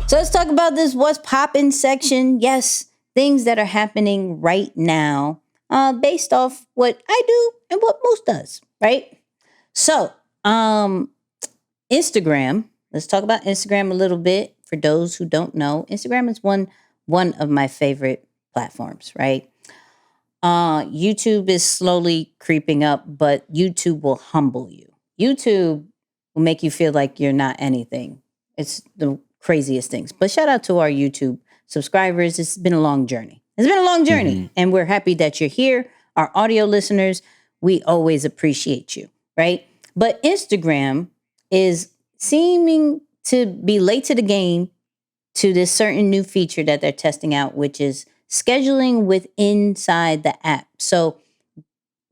So let's talk about this what's poppin' section. Yes, things that are happening right now based off what I do and what most does, right? So, Instagram. Let's talk about Instagram a little bit. For those who don't know, Instagram is one of my favorite platforms, right? YouTube is slowly creeping up, but YouTube will humble you. YouTube will make you feel like you're not anything. It's the craziest things. But shout out to our YouTube subscribers. It's been a long journey. It's been a long journey, Mhm. and we're happy that you're here. Our audio listeners, we always appreciate you, right? But Instagram is seeming to be late to the game to this certain new feature that they're testing out, which is scheduling with inside the app. So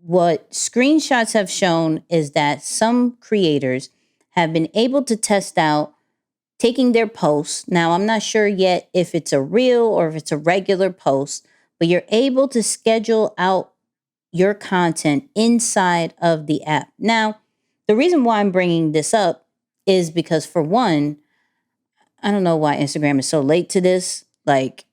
what screenshots have shown is that some creators have been able to test out taking their posts. Now, I'm not sure yet if it's a reel or if it's a regular post, but you're able to schedule out your content inside of the app. Now, the reason why I'm bringing this up is because, for one, I don't know why Instagram is so late to this. Like,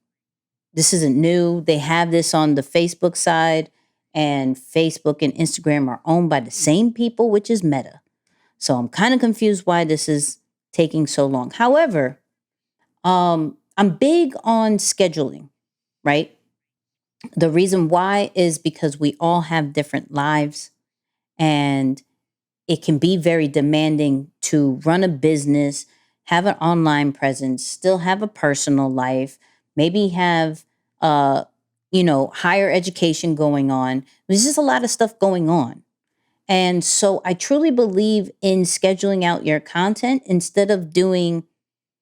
this isn't new. They have this on the Facebook side, and Facebook and Instagram are owned by the same people, which is Meta. So I'm kind of confused why this is taking so long. However, I'm big on scheduling, right? The reason why is because we all have different lives, and it can be very demanding to run a business, have an online presence, still have a personal life, maybe have higher education going on. There's just a lot of stuff going on. And so I truly believe in scheduling out your content instead of doing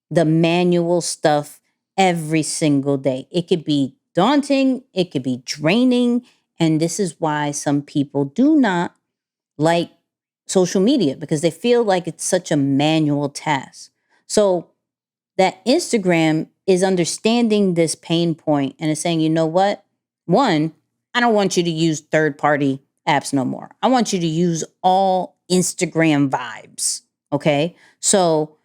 the manual stuff every single day. It could be daunting, it could be draining, and this is why some people do not like social media, because they feel like it's such a manual task. So that Instagram is understanding this pain point and is saying, you know what? One, I don't want you to use third party apps no more. I want you to use all Instagram vibes. Okay. So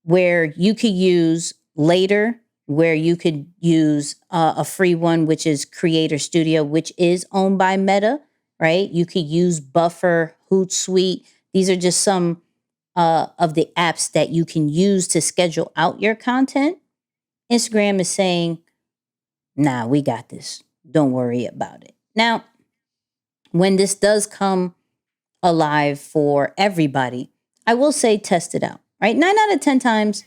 where you could use Later, where you could use a free one, which is Creator Studio, which is owned by Meta, right? You could use Buffer, Hootsuite. These are just some of the apps that you can use to schedule out your content. Instagram is saying, nah, we got this. Don't worry about it. Now, when this does come alive for everybody, I will say test it out, right? 9 out of 10 times,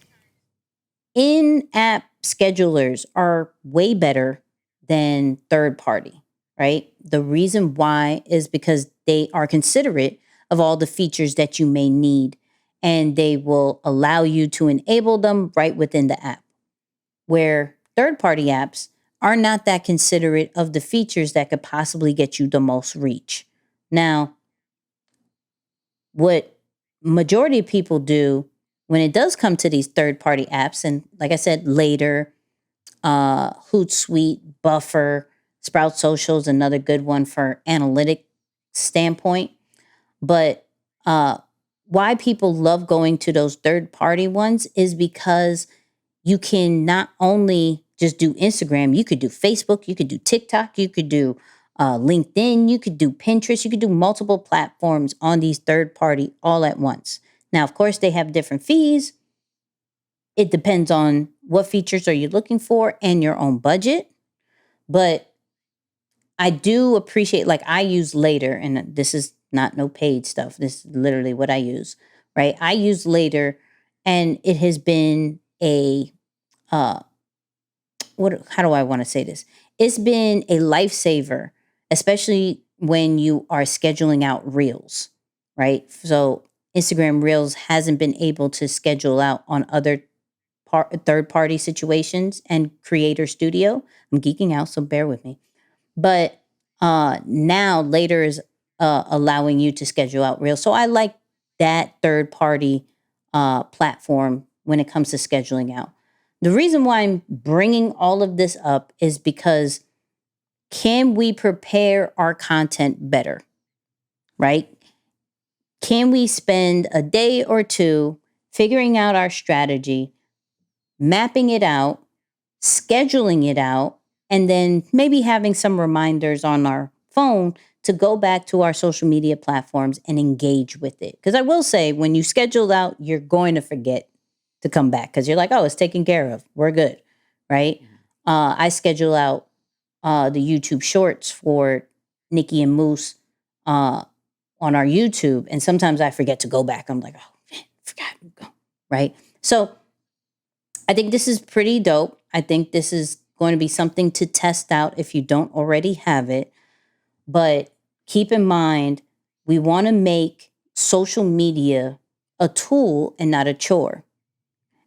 in app schedulers are way better than third party, right? The reason why is because they are considerate of all the features that you may need, and they will allow you to enable them right within the app. Where third party apps are not that considerate of the features that could possibly get you the most reach. Now, what majority of people do when it does come to these third party apps, and like I said, Later, Hootsuite, Buffer, Sprout Social is another good one for analytic standpoint. But why people love going to those third party ones is because you can not only just do Instagram, you could do Facebook, you could do TikTok, you could do LinkedIn, you could do Pinterest, you could do multiple platforms on these third party all at once. Now, of course, they have different fees. It depends on what features are you looking for and your own budget. But I do appreciate, like, I use Later, and this is not no paid stuff. This is literally what I use, right? I use Later, and it has been a uh, how do I want to say this? It's been a lifesaver, especially when you are scheduling out reels, right? So Instagram Reels hasn't been able to schedule out on other third party situations and Creator Studio. I'm geeking out, so bear with me. But now Later is allowing you to schedule out reels. So I like that third party platform when it comes to scheduling out. The reason why I'm bringing all of this up is because, can we prepare our content better, right? Can we spend a day or two figuring out our strategy, mapping it out, scheduling it out, and then maybe having some reminders on our phone to go back to our social media platforms and engage with it. Because I will say, when you schedule out, you're going to forget to come back because you're like, oh, it's taken care of. We're good. Right. I schedule out the YouTube shorts for Nicky and Moose on our YouTube. And sometimes I forget to go back. I'm like, oh, man, forgot. Right. So I think this is pretty dope. I think this is going to be something to test out if you don't already have it. But keep in mind, we want to make social media a tool and not a chore.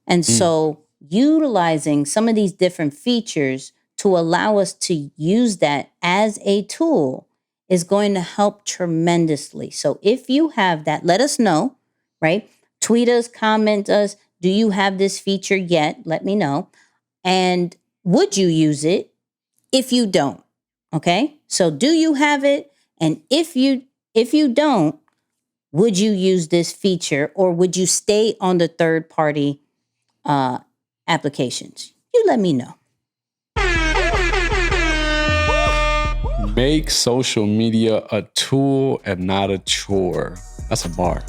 And so utilizing some of these different features to allow us to use that as a tool is going to help tremendously. So if you have that, let us know, right? Tweet us, comment us. Do you have this feature yet? Let me know. And would you use it if you don't? Okay. So do you have it? And if you don't, would you use this feature, or would you stay on the third party applications? You let me know. Make social media a tool and not a chore. That's a bar.